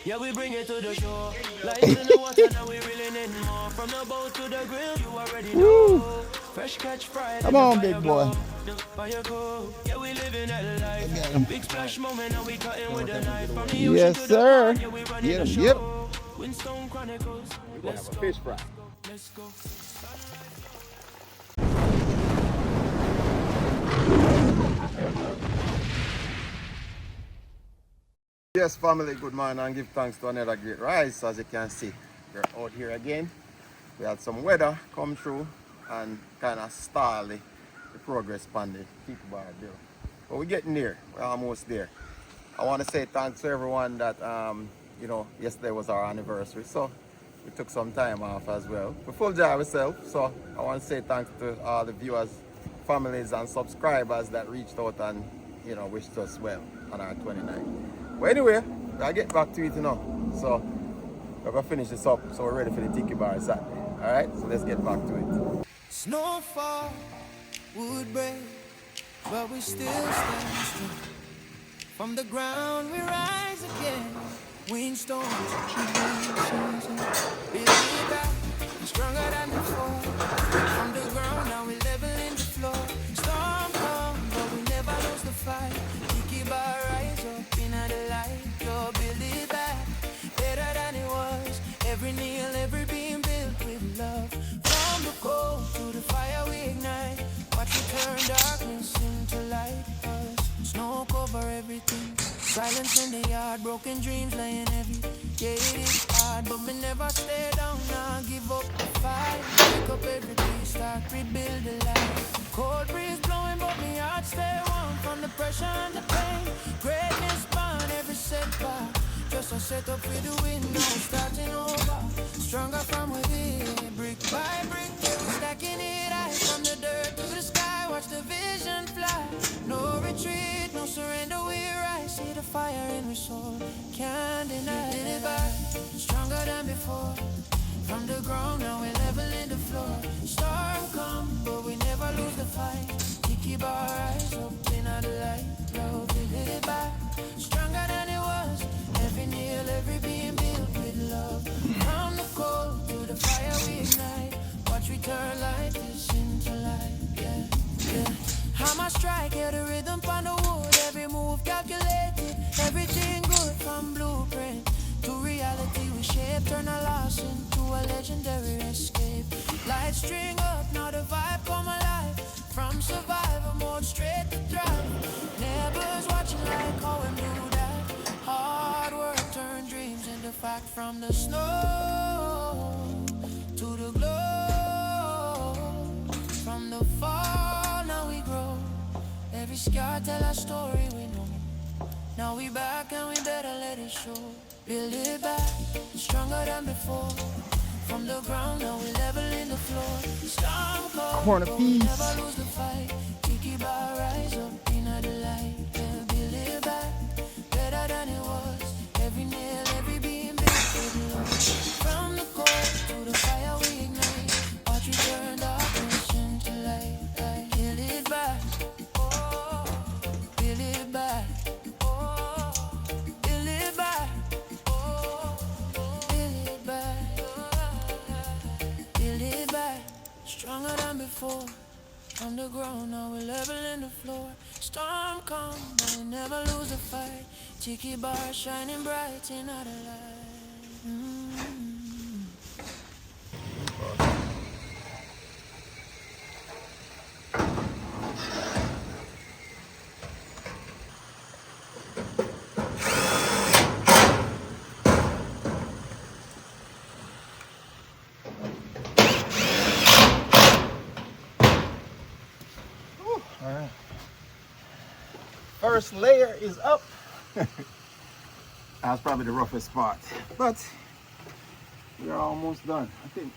Yeah, we bring it to the shore. Like in the water, now we really need more. From the boat to the grill, you already know. Fresh catch fried. Come on, big boy. Yeah, we living that life. Big splash moment, now we cutting with the knife. From the ocean Yes, to the sir. pond, yeah, we running Get the him, get him. show. Winstone Chronicles. We're gonna have a fish fry. Let's go. Yes, family, good morning and give thanks to another great rise. As you can see, we're out here again. We had some weather come through and kind of stall the progress on the Tiki bar there. But we're getting there. We're almost there. I want to say thanks to everyone that, you know, yesterday was our anniversary. So we took some time off as well. We full joy ourselves. So I want to say thanks to all the viewers, families and subscribers that reached out and, you know, wished us well on our 29th. But anyway, I'll get back to it, you know. So we're gonna finish this up so we're ready for the Tiki bar Saturday. Alright, so let's get back to it. Snowfall would break, but we still stand strong. From the ground we rise again. Windstorms, tribulations, build it back, stronger than before. From the ground now we leveling the floor. Storm come, but we never lose the fight. Tiki bar rise up in the light. You'll build it back, better than it was. Every nail, every beam built with love. From the cold to the fire we ignite. Watch it turn darkness into light. Snow cover everything. Silence in the yard, broken dreams laying heavy. Yeah, it is hard, but me never stay down. Now give up the fight. Pick up every piece, start rebuild the life. Cold breeze blowing, but me heart stay warm. From the pressure and the pain, greatness born every setback. Just a set up with the wind, now starting over. Stronger from within, brick by brick. Yeah, we stacking it high from the dirt to the sky. Watch the vision fly. No retreat, no surrender, we rise. See the fire in our soul, can't deny. We did it back, stronger than before. From the ground, now we're leveling the floor. Storm come, but we never lose the fight. Tiki bar rise up in the light. Love, we did it back, stronger than it was. Every nail, every being built with love. From the cold to the fire we ignite. Watch we turn like this into life, yeah, yeah. Hammer strike, hear the rhythm on the wood. Every move calculated, everything good from blueprint to reality. We shape, turn a loss into a legendary escape. Light string up, now the vibe come alive. From survivor mode straight to thrive. Neighbors watching like how we do that. Hard work turn dreams into fact. From the snow to the glow. From the fall, now we grow. Every scar tell a story we know. Now we back and we better let it show. Build it back, stronger than before. From the ground, now we leveling the floor. Storm cold, Corner but we piece. never lose the fight. Tiki bar rise up in the light. Yeah, build it back, better than it was. Every nail, every beam built with love. From the cold to the fire we ignite. Watch it turn darkness into light. Build it back, oh, build it back, oh, build it back, oh, build it back, build it back, stronger than before. On the ground, now we're leveling the floor. Storm come, but we never lose a fight. Tiki bar shining bright in the light. Alright. First layer is up. That's probably the roughest part, but we're almost done. I think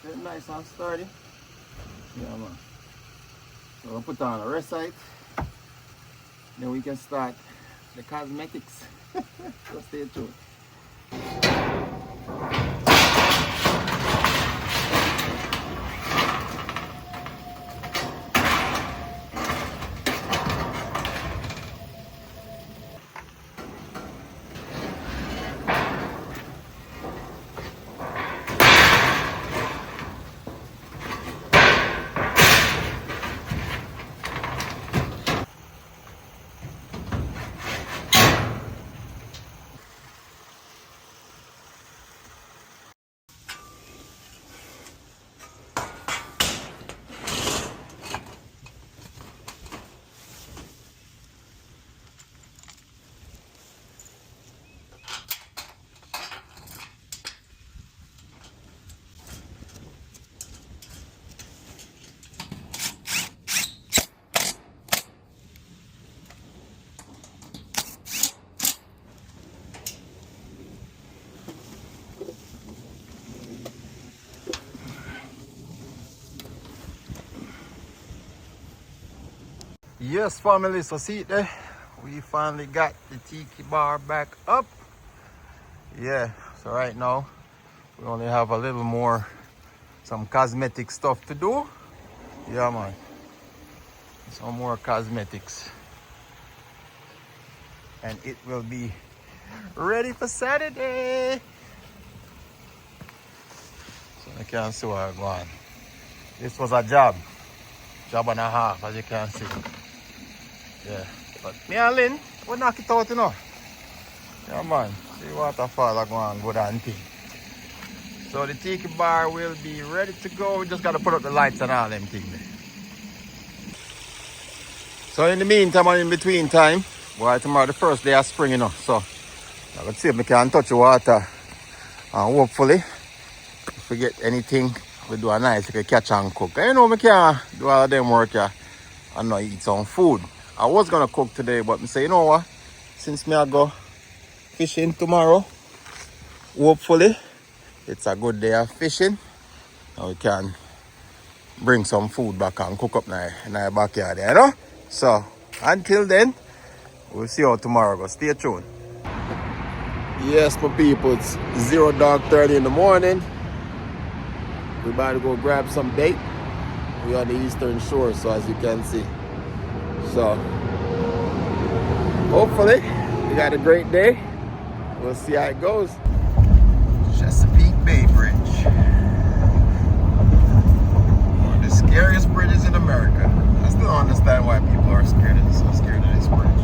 they're nice and sturdy. Yeah, man. So we'll put on a recite. Then we can start the cosmetics. So stay tuned. Yes, family, so see it there. We finally got the Tiki bar back up. Yeah, so right now we only have a little more, some cosmetic stuff to do. Yeah, man. Some more cosmetics. And it will be ready for Saturday. So you can see what I'm going. This was a job and a half, as you can see. Yeah, but me and Lynn, we knock it out, you know. Yeah, man. See waterfall are going good and thing. So the Tiki bar will be ready to go. We just got to put up the lights and all them things there. So in the meantime and in between time, well, tomorrow the first day of spring, you know. So let's see if we can touch the water. And hopefully, if we get anything, we do a nice, we can catch and cook. And you know, we can't do all of them work here and not eat some food. I was going to cook today, but I say, you know what? Since me I go fishing tomorrow, hopefully, it's a good day of fishing. And we can bring some food back and cook up in our backyard, you know? So, until then, we'll see you tomorrow goes. Stay tuned. Yes, my people, it's 0:30 in the morning. We're about to go grab some bait. We're on the eastern shore, so as you can see. So, hopefully, we got a great day. We'll see how it goes. Chesapeake Bay Bridge. One of the scariest bridges in America. I still don't understand why people are so scared of this bridge.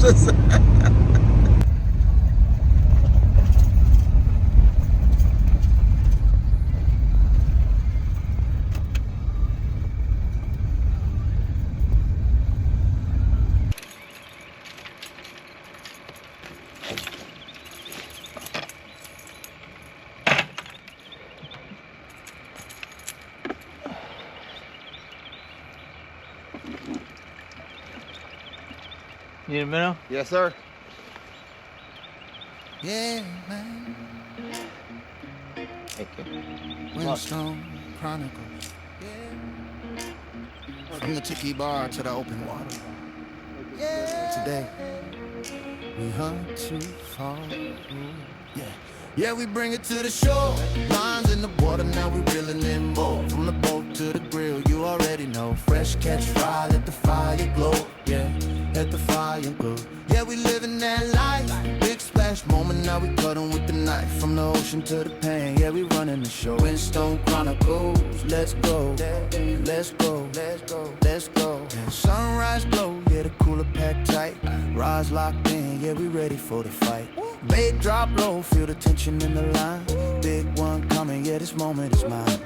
Just Need a minute? yes, sir. Yeah, man. Okay. Windstorm Chronicles. Yeah. From the Tiki bar to the open water. Yeah. Today, we hunt too far. Yeah. Yeah, we bring it to the shore. Lines in the water, now we reeling in more. From the boat to the grill, you already know. Fresh catch fry, let the fire glow. Yeah, let the fire glow. Yeah, we living that life. Big splash moment, now we cutting with the knife. From the ocean to the pan, yeah, we running the show. Windstorm Chronicles, let's go. Let's go, let's go, let's go. Yeah, sunrise glow, yeah, the cooler packed tight. Rise locked in, yeah, we ready for the fight. Bait drop low, feel the tension in the line. Big one coming, yeah, this moment is mine.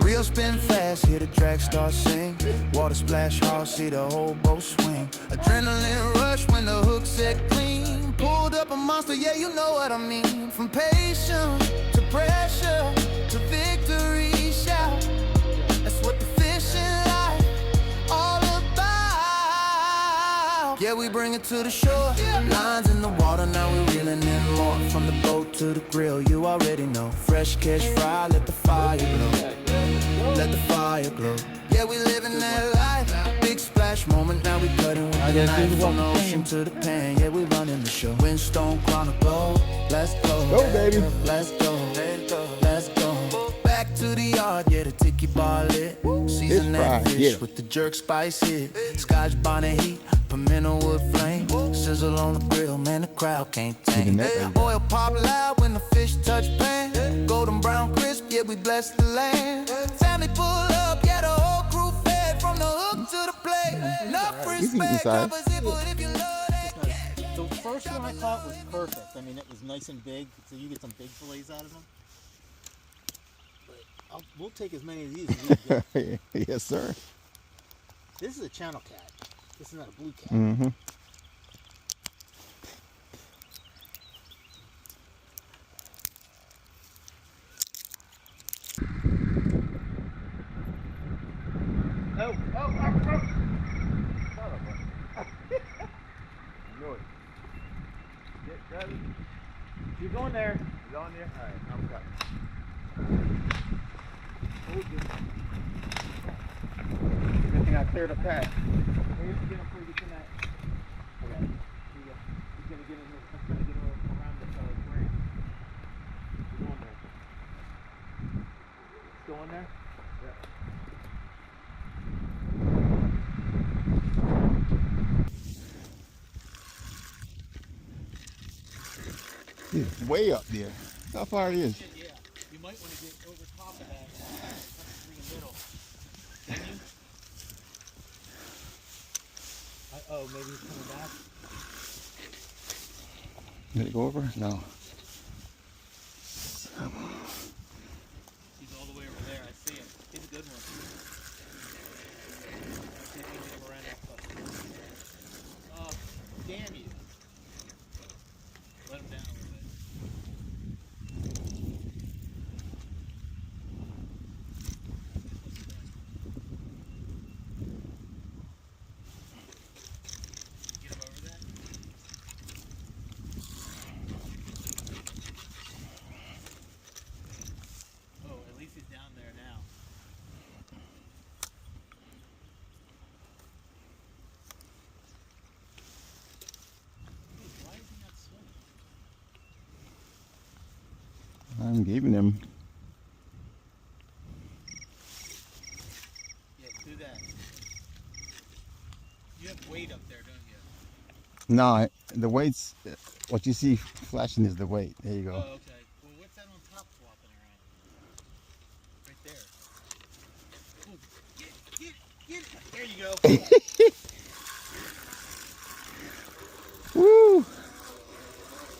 Reel spin fast, hear the track start sing. Water splash hard, see the whole boat swing. Adrenaline rush when the hook set clean. Pulled up a monster, yeah, you know what I mean. From patience to pressure to victory shout. Yeah, we bring it to the shore. Lines in the water, now we reeling in more. From the boat to the grill, you already know. Fresh catch fry, let the fire glow. Let the fire glow. Yeah, we living that life. Big splash moment, now we cutting with the knife. From the ocean to the pan, yeah, we running the show. Windstone Chronicles, let's go. Go, baby. Let's go. Let's go. Back to the yard, yeah, the tiki bar lit. Season that fish yeah. with the jerk spice hit. Scotch bonnet heat, pimento wood flame. Sizzle on the grill, man, the crowd can't tame. Oil pop loud when the fish touch pan. Golden brown crisp, yeah, we bless the land. Family pull up, yeah, the whole crew fed. From the hook to the plate. Enough respect, covers it, but if you love that. The first one I caught was perfect. I mean, it was nice and big, so you get some big fillets out of them. But we'll take as many of these as we get. Yes, sir. This is a channel cat. This is not a blue cat. Mm-hmm. You're going there. He's on there? Alright, I'm cutting. Good thing I cleared the path. Where you get him before you get in that? Okay. Here you go. He's gonna get in here. I'm trying to get around this frame. He's going there. Still in there? He's way up there. How far he is? Yeah. You might want to get over top of that. In the middle. Can you? Oh, maybe he's coming back. Did it go over? No. He's all the way over there. I see him. He's a good one. See if we can get him around that place. Oh, damn you. Let him down a little bit. Get him over that? Oh, at least he's down there now. Why is he not swimming? I'm giving him. Yeah, do that. You have weight up there, don't you? No, the weight's what you see flashing is the weight. There you go. Oh, okay. Well, what's that on top flopping around? Right there. Oh, get it. There you go. Woo!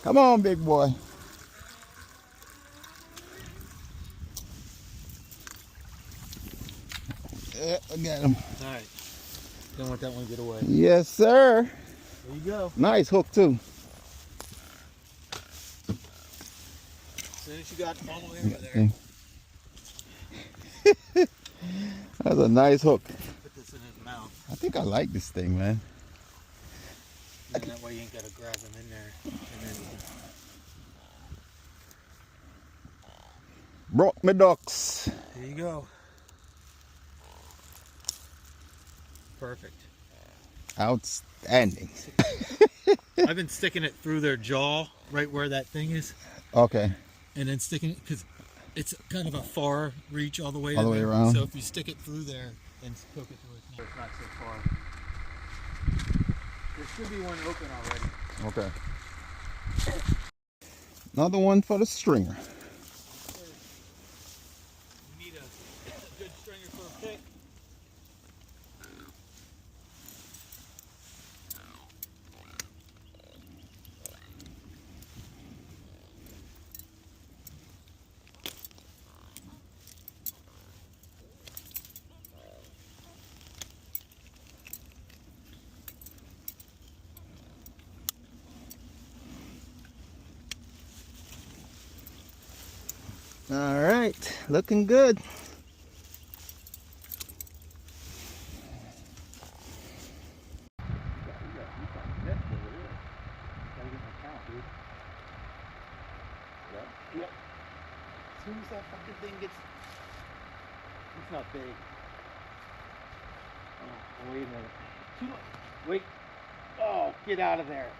Come on, big boy. Yeah, I got him. All right. Don't let that one get away. Yes, sir. There you go. Nice hook too. As soon as you got all the way over there, Okay. That's a nice hook. put this in his mouth. I think I like this thing, man. And that way you ain't got to grab him in there. And then you can... Broke my ducks. There you go. Perfect. Outstanding. I've been sticking it through their jaw, right where that thing is, Okay. and then sticking it because it's kind of a far reach all the way. All the way around. So if you stick it through there and poke it through its mouth, it's not so far. There should be one open already. Okay. Another one for the stringer. You need a good stringer for a pick. All right, looking good. soon as that fucking thing gets, it's not big. Oh, wait a minute. Too much. Wait. Oh, get out of there.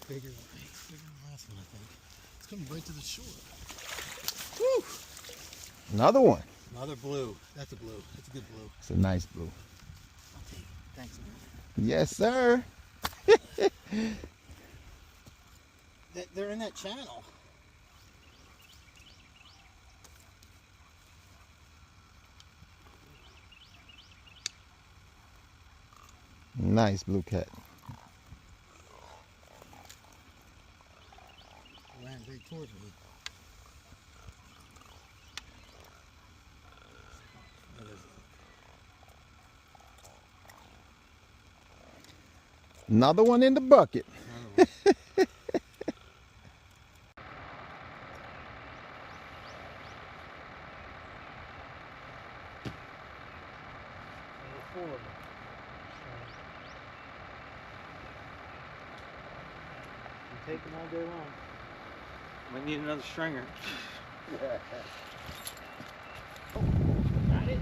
Bigger than the last one, I think. It's coming right to the shore. Woo! Another one. Another blue. That's a blue. That's a good blue. It's a nice blue. Okay. Thanks, man. Yes, sir. They're in that channel. Nice blue cat. Ran right towards me. Another one in the bucket. Four of them. You take them all day long. Might need another stringer. Oh, got it.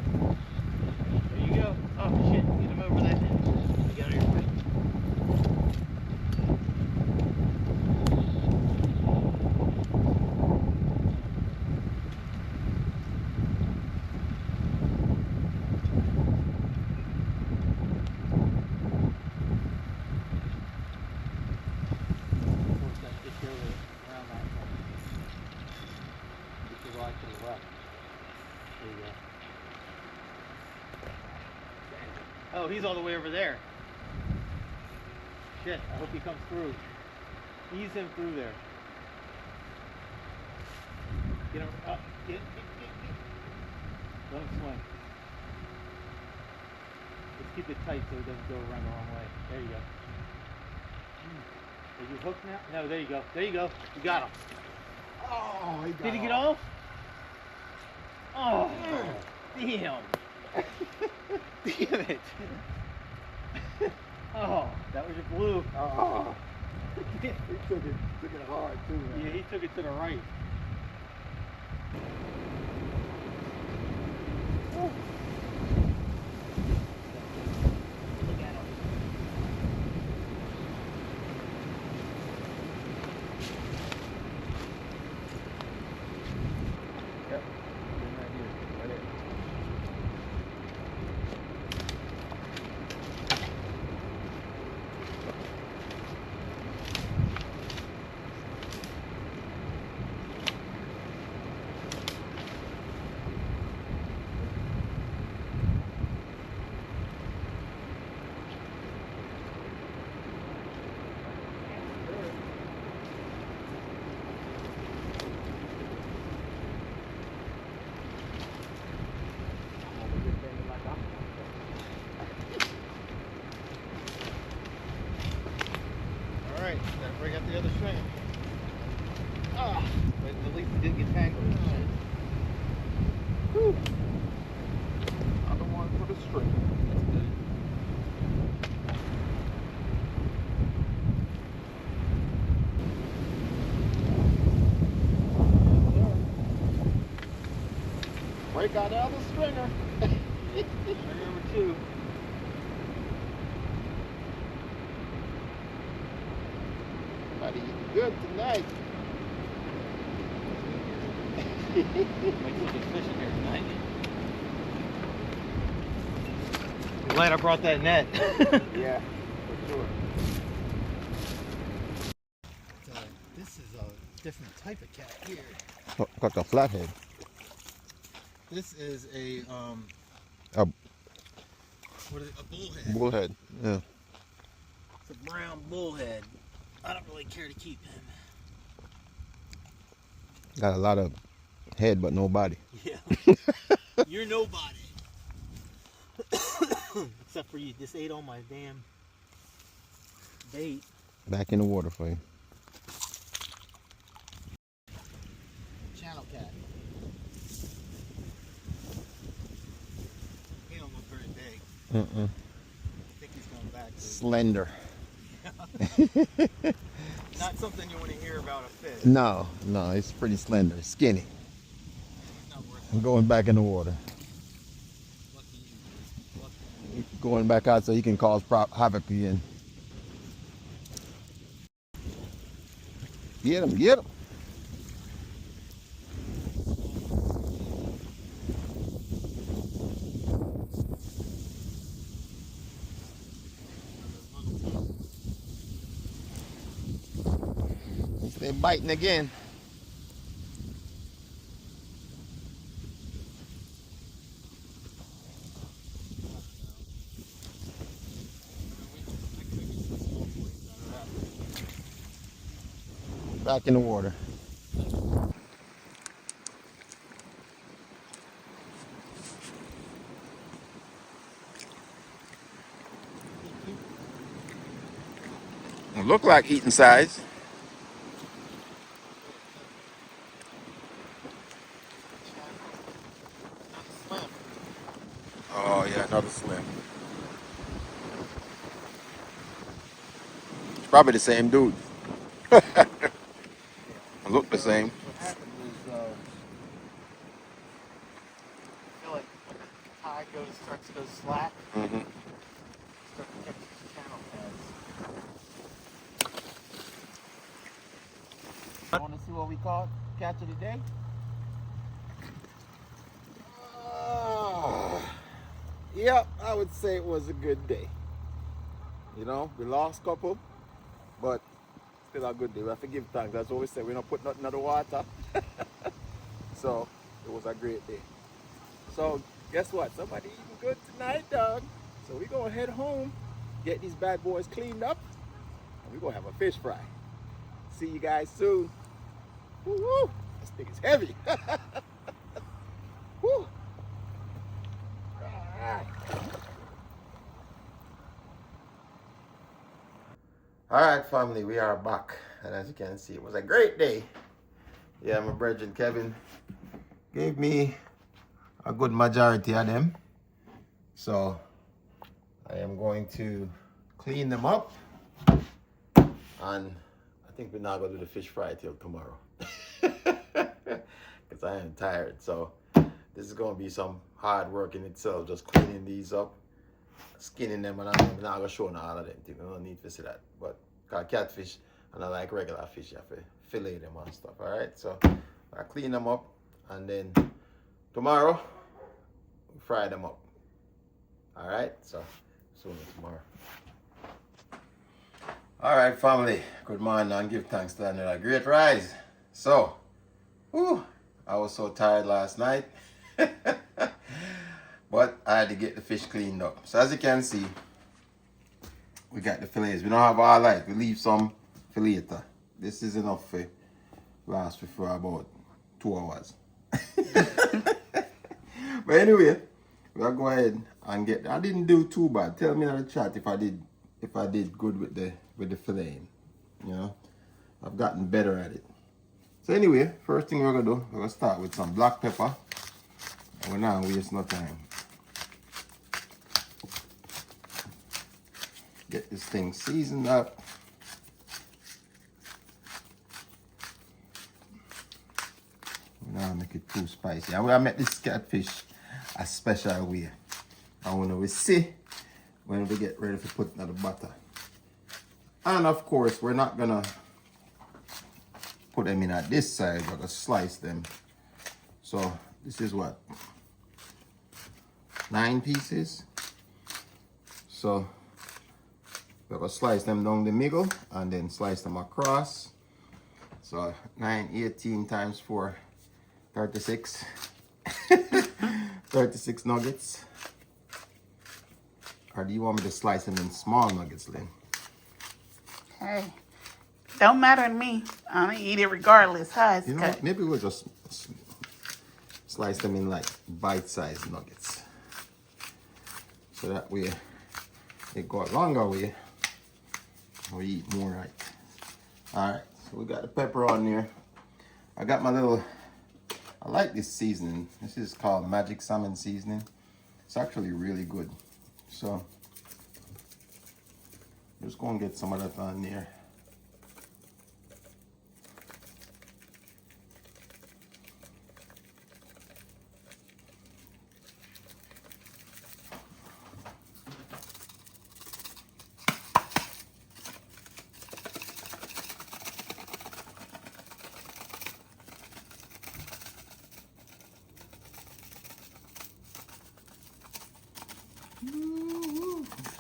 There you go. Oh shit, get him over that. You got your way. Oh, he's all the way over there. Shit, I hope he comes through. Ease him through there. Get him up. Get. Let him swing. Let's keep it tight so he doesn't go around the wrong way. There you go. Are you hooked now? No, there you go. There you go. You got him. Oh, he got Did he get off? Oh, damn. Damn it. Oh, that was your blue. Oh. He took it hard too, man. Yeah, he took it to the right. Ooh. Look at him. Yep. Right here. Right there. Alright, gotta bring up the other string. Ah, but at least it didn't get tangled and shit. Whew. Another one for the string. That's good. Break out the other stringer. String number 2. Buddy, you good tonight. Might still be fishing here tonight. Glad I brought that net. Yeah, for sure. This is a different type of cat here. Oh, got the flathead. This is a A what is it? A bullhead. bullhead. Yeah. It's a brown bullhead. I don't really care to keep him. Got a lot of head but no body. Yeah. You're nobody. Except for you just ate all my damn bait. Back in the water for you. Channel cat. He don't look very big. Uh-uh. I think he's going back. Slender. Not something you want to hear about a fish. No, no, it's pretty slender, skinny. I'm going back in the water. Going back out so he can cause havoc again. Get him, get him. They're biting again. Back in the water. It look like eating size. Oh yeah, another slim. It's probably the same dude. Look the same. What happens is, I feel like when the tide starts to go slack, Mm-hmm. start to catch these channel pads. Want to see what we caught? Catch of the day? Yep, I would say it was a good day. You know, we lost a couple, but still a good day. We have to give thanks. That's what we say. We're not putting nothing in the water. So it was a great day. So guess what? Somebody eating good tonight, dog. So we're gonna head home, get these bad boys cleaned up, and we're gonna have a fish fry. See you guys soon. Woo-woo! This thing is heavy. Woo! All right, family, we are back, and as you can see, it was a great day. Yeah, my brother Kevin gave me a good majority of them, so I am going to clean them up, and I think we're not going to do the fish fry till tomorrow because I am tired. So this is going to be some hard work in itself, just cleaning these up, skinning them, and I'm not going to show all of them. You don't need to see that, but got catfish, and I like regular fish. You have to fillet them and stuff. All right, so I clean them up, and then tomorrow we fry them up. All right, so see you tomorrow. All right, family, good morning, and give thanks to another great rise. So, I was so tired last night, but I had to get the fish cleaned up. So as you can see, we got the fillets. We don't have all light. We leave some for later. This is enough for last for about 2 hours. But anyway, we'll go ahead and get. I didn't do too bad. Tell me in the chat if I did good with the filleting. You know, I've gotten better at it. So anyway, first thing we're gonna do, we're gonna start with some black pepper. And we're not waste no time. Get this thing seasoned up. We're not make it too spicy. I'm gonna make this catfish a special way. I want to see when we get ready to put it in the butter. And of course, we're not gonna put them in at this side. We're gonna slice them. So this is what, 9 pieces. So we're gonna slice them down the middle and then slice them across. So 9, 18 times 4, 36. 36 nuggets. Or do you want me to slice them in small nuggets, Lynn? Hey, don't matter to me. I'm gonna eat it regardless how it's You know cut. what? Maybe we'll just slice them in like bite-sized nuggets. So that way they go a longer way. We eat more right. Alright, so we got the pepper on there. I got my little, I like this seasoning. This is called Magic Salmon Seasoning. It's actually really good. So Just go and get some of that on there.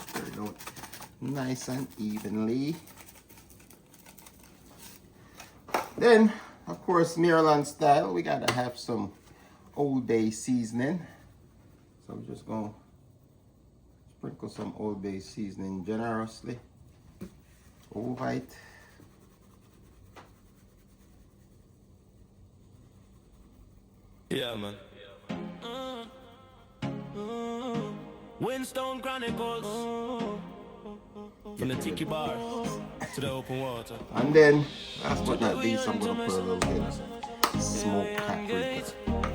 Spread it out nice and evenly. Then, of course, Maryland style, we gotta have some Old Bay seasoning. So we're just gonna sprinkle some Old Bay seasoning generously over it. Yeah, man. Windstone Chronicles. From the Tiki bar to the open water. And then, last but not least, I'm gonna put a little bit of smoked paprika.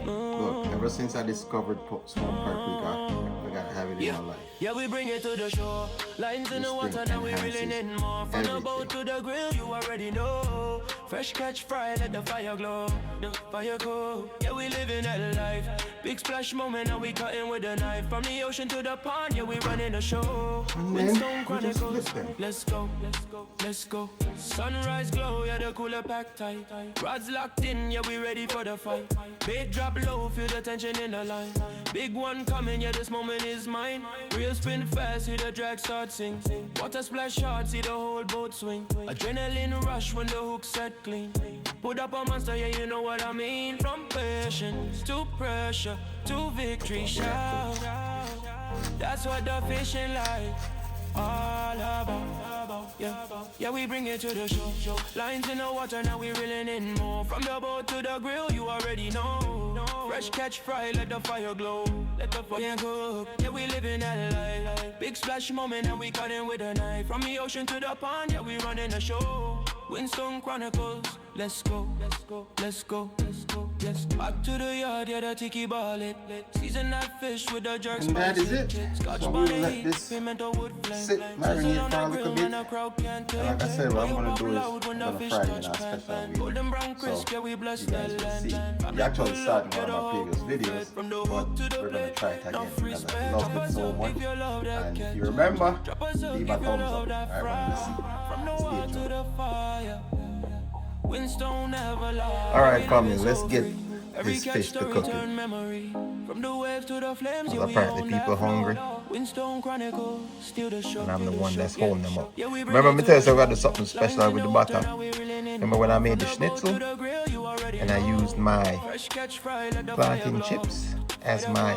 Look, ever since I discovered smoked paprika, I gotta have it in my life. Yeah, we bring it to the shore. Lines in the water, now we reeling in more. From the boat to the grill, you already know. Fresh catch fry, let the fire glow. The fire go. Yeah, we living that life. Big splash moment, now we cutting with a knife. From the ocean to the pond, yeah, we running the show. Windstone Chronicles. Let's go, let's go, let's go. Sunrise glow, yeah, the cooler pack tight. Rods locked in, yeah, we ready for the fight. Big drop low, feel the tension in the line. Big one coming, yeah, this moment is mine. Real spin fast, see the drag start sing. Water splash hard, see the whole boat swing. Adrenaline rush when the hook set clean. Put up a monster, yeah, you know what I mean. From patience to pressure to victory shout. That's what the fishing like all about, yeah. Yeah, we bring it to the show. Lines in the water, now we reeling in more. From the boat to the grill, you already know. Fresh catch fry, let the fire glow. Let the fire cook, yeah, we living that life. Big splash moment, and we cutting with a knife. From the ocean to the pond, yeah, we running the show. Windstone Chronicles, let's go, let's go, let's go, let's go, let's go. Back to the yard, yeah, the Tiki ball it. Season that fish with the jerk. And that is it. So we'll let this sit, marinate for a little bit. And like I said, what I'm going to do is I'm going to fry it in a special way. So you guys will see. We actually started one of my previous videos, but we're going to try it again because I loved it so much. And if you remember, leave a thumbs up. I want to see. Stay tuned. Alright, family, let's get this fish to cooking. Because apparently people are hungry. And I'm the one that's holding them up. Remember me tell you I got to do something special with the butter. Remember when I made the schnitzel? And I used my plantain chips as my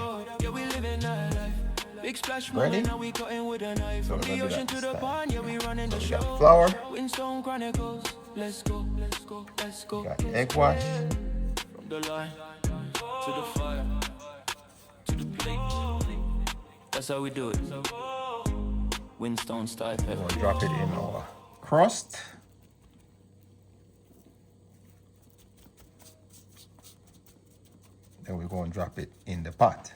breading. So we're going to do that this time. So we got flour. We got egg wash. From the line to the fire to the plate. That's how we do it. Windstone style pepper. We're going to drop it in our crust. Then we're going to drop it in the pot.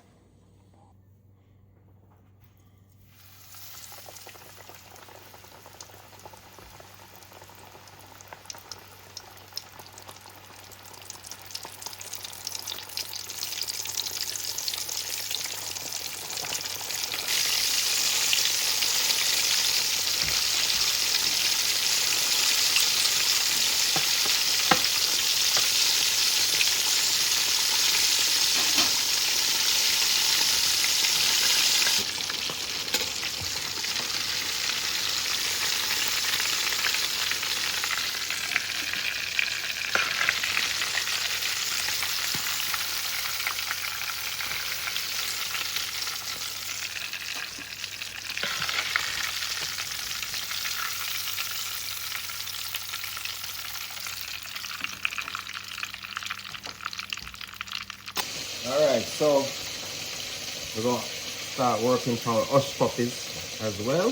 Alright, so we're going to start working for our hush puppies as well.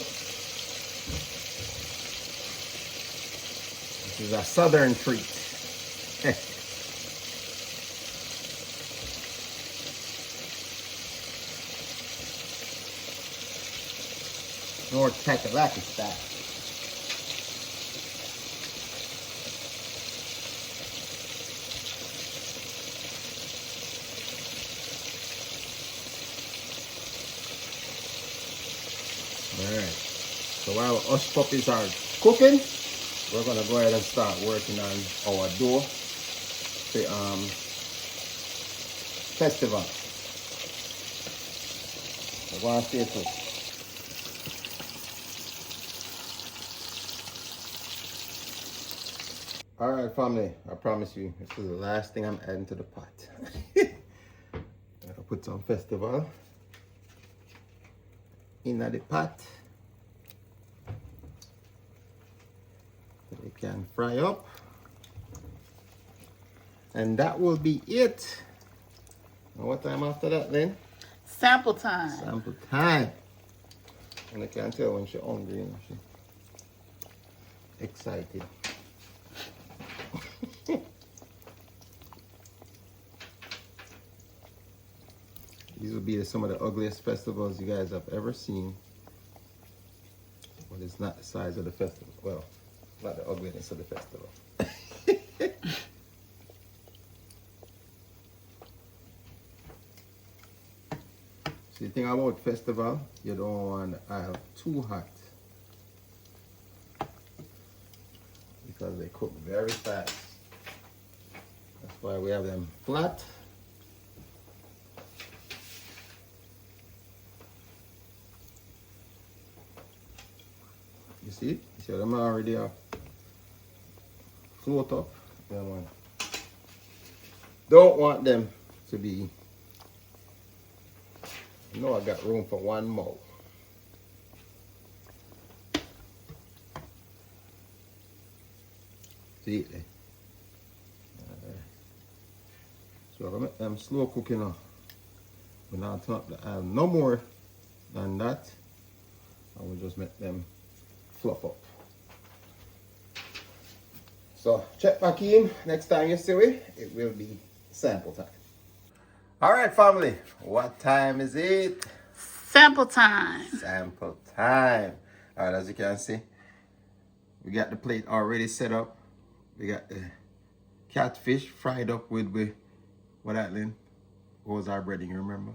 This is a southern treat. North Kakalaki style. Alright. So while us puppies are cooking, we're gonna go ahead and start working on our dough for festival. So go and stay tuned. Alright family, I promise you this is the last thing I'm adding to the pot. I'll put some festival in the pot so it can fry up, and that will be it. And what time after that then? Sample time. Sample time. And I can tell when she's hungry and she's excited. These will be some of the ugliest festivals you guys have ever seen. But it's not the size of the festival. Well, not the ugliness of the festival. So the thing about festival, you don't want the aisle too hot, because they cook very fast. That's why we have them flat. You see? You see them already are float up. Yeah, man. Don't want them to be. I know I got room for one more. See it there? So I'm make them slow cooking now. We're not turn up the oil no more than that. And we'll just make them fluff up. So check back in next time you see it will be sample time. Alright family, what time is it? Sample time. Sample time. Alright, as you can see, we got the plate already set up. We got the catfish fried up with what that, Lynn? What was our breading, you remember?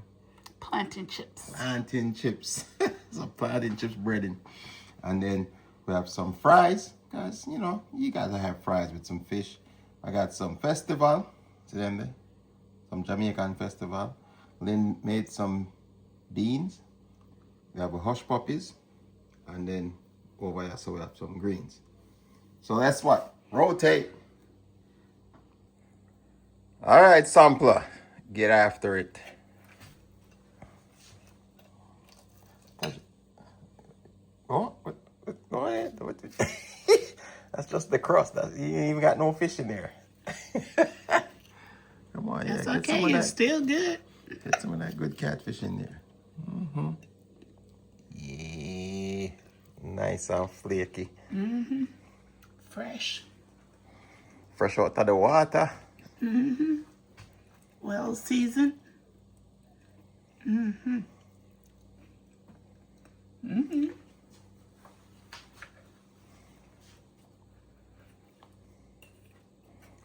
Plantain chips. Plantain chips. Some plantain chips breading. And then we have some fries, because, you know, you guys have fries with some fish. I got some festival. See them there? Some Jamaican festival. Lynn made some beans. We have a hush puppies. And then over here, so we have some greens. So that's what? Rotate. All right, sampler. Get after it. Oh, go ahead. That's just the crust. You ain't even got no fish in there. Come on, That's yeah. Get okay. some of that, It's still good. get some of that good catfish in there. Mm-hmm. Yeah. Nice and flaky. Mm-hmm. Fresh. Fresh out of the water. Mm-hmm. Well seasoned. Mm-hmm. Mm-hmm.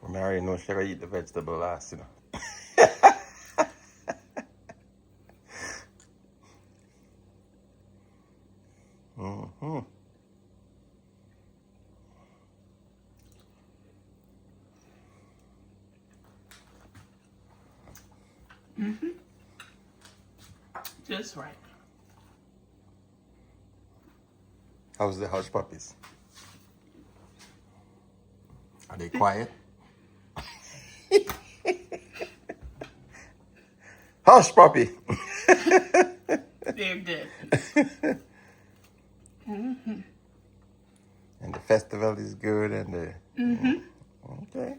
I already know she gonna eat the vegetable last, you know. Mm-hmm. Mm-hmm. Just right. How's the hush puppies? Are they quiet? Hush puppy. They're good. Mm-hmm. And the festival is good, and the okay.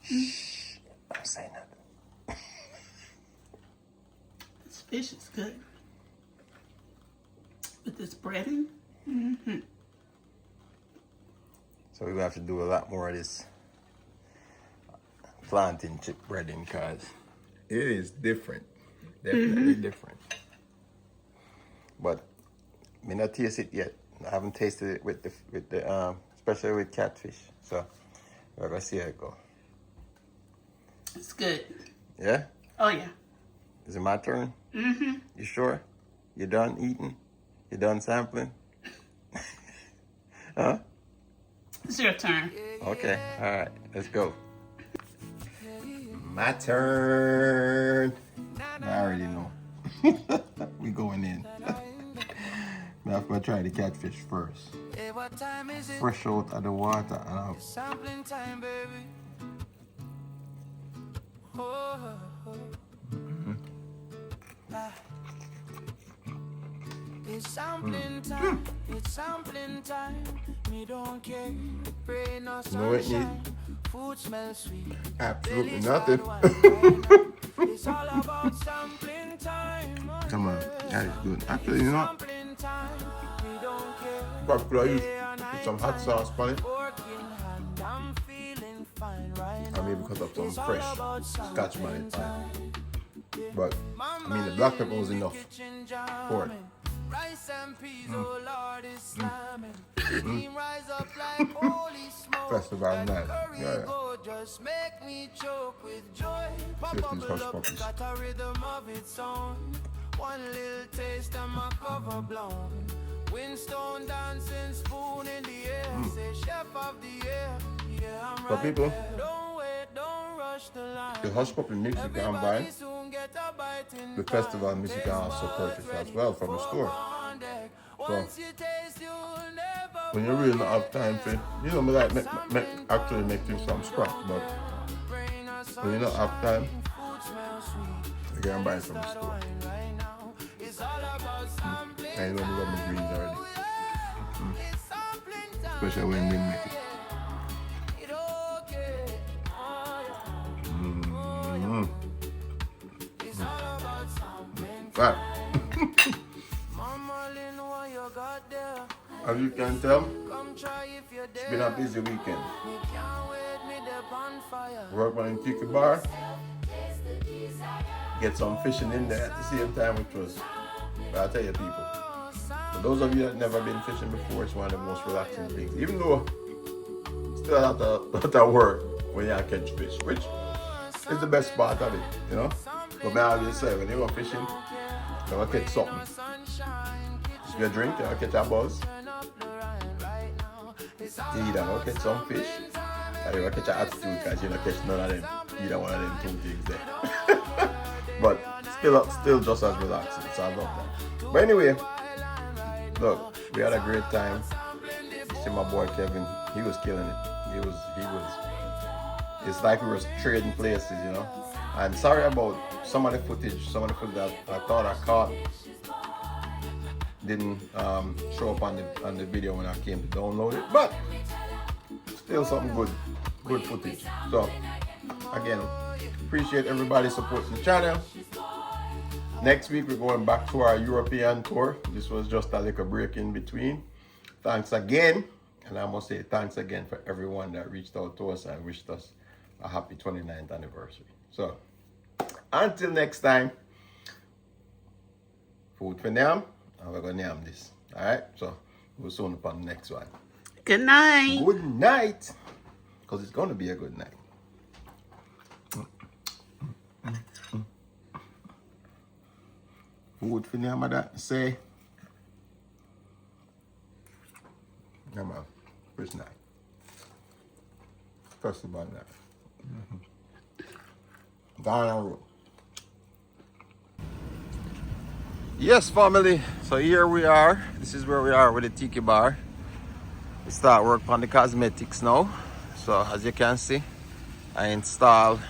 Shh, don't say nothing. This fish is good. With this breading. Mm-hmm. So we have to do a lot more of this plantain chip breading, because it is different. Definitely different. But me not taste it yet. I haven't tasted it with the especially with catfish. So we're gonna see how it go. It's good. Yeah? Oh, yeah. Is it my turn? Mm-hmm. You sure? You done eating? You done sampling? Huh? It's your turn. Okay, all right, let's go. My turn. I already know. We going in. I have to try the catfish first. Fresh out of the water. Sampling time, baby. It's sampling time, it's sampling time. Me don't care, rain or You know what you need? sunshine. Food smells sweet. Absolutely Belly's nothing. hard wine right now. It's all about sampling time. Come on, that is good. Actually, you know what? Sampling time, me don't care. Probably could I use put some hot sauce on it. Working hand, I'm feeling fine right Or now. maybe cut up some It's all fresh about scotch bonnet sampling pie. time. But I mean, the black pepper was enough for it. Rice and peas, oh Lord, is slamming. Steam rise up like holy smoke. Festival Like night. curry Yeah. goat, just make me choke with joy. Pop Check these bubble hush up, puppies. got a rhythm of its own. One little taste and my cover blown. Windstone dancing, spoon in the air. Say chef of the year. Yeah, I'm For right people, there. Don't wait, don't rush the line. the hush puppy mix you can buy. Everybody soon get a bite in The festival mix you can also purchase as well from the store. So when you really not have time for, you know, me like actually make things from scratch, but when you don't have time, you can buy it from the store. And you know, we love my greens already. Especially when they make it. Right. As you can tell, it's been a busy weekend. Work on the Tiki bar, get some fishing in there at the same time, which was, I'll tell you people, for those of you that never been fishing before, it's one of the most relaxing things. Even though still have to work when you catch fish, which is the best part of it, you know. But I always say, when you go fishing, you gotta catch something. If you drink, you gotta catch a buzz. You either gotta catch some fish, or you gotta catch an attitude, because you don't catch none of them. Either one of them two things there. But still just as relaxing, so I love that. But anyway, look, we had a great time. You see my boy Kevin, he was killing it. He was. It's like we were trading places, you know. And sorry about some of the footage that I thought I caught didn't show up on the video when I came to download it, but still something good footage. So again, appreciate everybody supporting the channel. Next week we're going back to our European tour. This was just a little break in between. Thanks again, and I must say thanks again for everyone that reached out to us and wished us a happy 29th anniversary. So until next time, food for Nyam, and we're gonna Nyam this. Alright, so we'll soon upon the next one. Good night. Good night, because it's gonna be a good night. Food for Nyam, that say. Yeah, man. First night. First about that. Down road. Yes, family. So here we are. This is where we are with the Tiki bar. We start work on the cosmetics now. So as you can see, I installed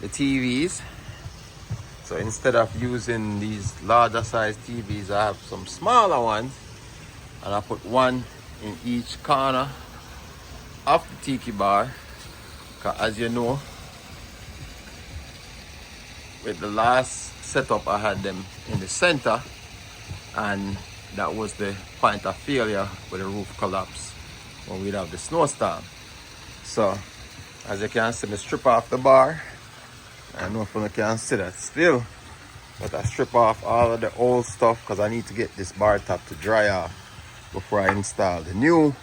the TVs. So instead of using these larger size TVs, I have some smaller ones, and I put one in each corner of the Tiki bar. Because as you know, with the last setup I had them in the center, and that was the point of failure where the roof collapsed when we'd have the snowstorm. So as you can see, me strip off the bar. I don't know if you can see that still, but I strip off all of the old stuff because I need to get this bar top to dry off before I install the new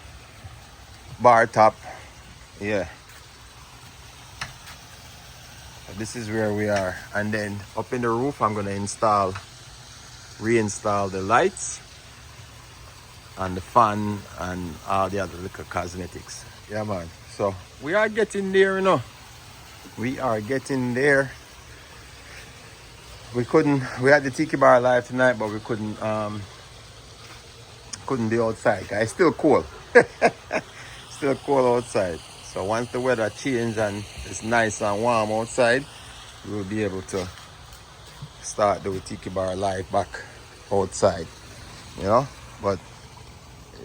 bar top. Yeah. This is where we are. And then up in the roof, I'm gonna reinstall the lights and the fan and all the other little cosmetics. Yeah, man. So we are getting there, you know. We are getting there. We had the Tiki bar live tonight, but we couldn't be outside, guys. It's still cold. Still cold outside. So once the weather changes and it's nice and warm outside, we'll be able to start the Tiki bar live back outside, you know. But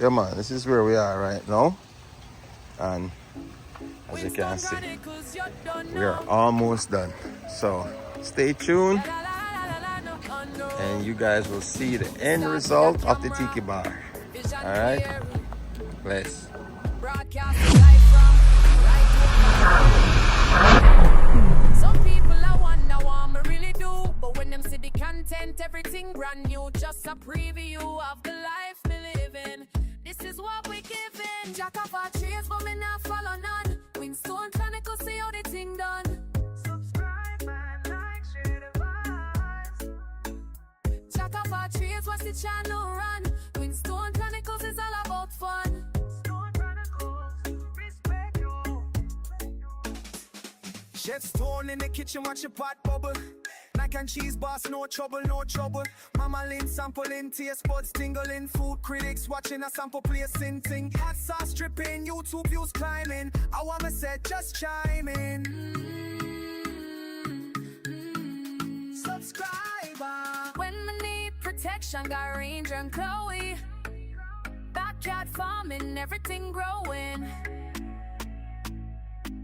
yeah, man, this is where we are right now, and as you can see, we are almost done. So stay tuned and you guys will see the end result of the Tiki bar. All right, bless. Some people I wonder what me really do, but when them see the content, everything brand new. Just a preview of the life we live in. This is what we giving. Jack of our trees, but me not follow none. Winstone Chronicles, see how the thing done. Subscribe and like, share the vibes. Jack of our trees, watch the channel run. Winstone Chronicles is all about fun. Chef Stone in the kitchen, watch your pot bubble. Mac and cheese boss, no trouble, no trouble. Mama Lynn sampling, taste buds tingling. Food critics watching a sample play sing. Hot sauce dripping, YouTube views climbing. I wanna say just chime in. Subscriber. When me need protection, got Ranger and Chloe. Backyard farming, everything growing.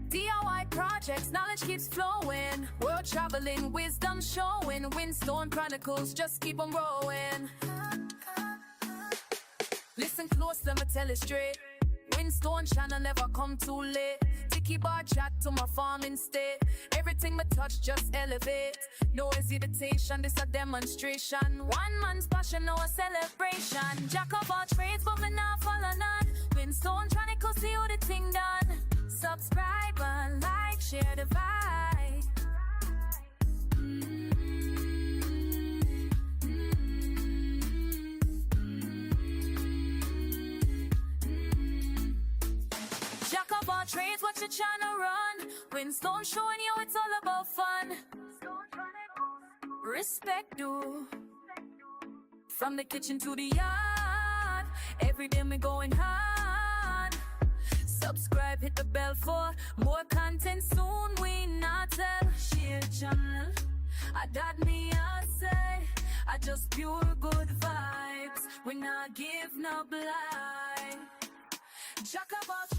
DIY projects, knowledge keeps flowing. World traveling, wisdom showing. Winstone Chronicles, just keep on rolling. Listen close, let me tell it straight. Winstone channel never come too late. Tiki bar chat to my farming state. Everything me touch just elevate. No hesitation, this a demonstration. One man's passion, no a celebration. Jack of all trades, but me not follow none. Winstone Chronicles, see how the thing done. Subscribe and like, share the vibe. Jack of all trades, watch your channel run. Winstone showing you it's all about fun. Respect due. From the kitchen to the yard, every day me going hard. Subscribe, hit the bell for more content soon. We not tell, share channel. I dot me outside. I just pure good vibes. We not give no blind. Jack about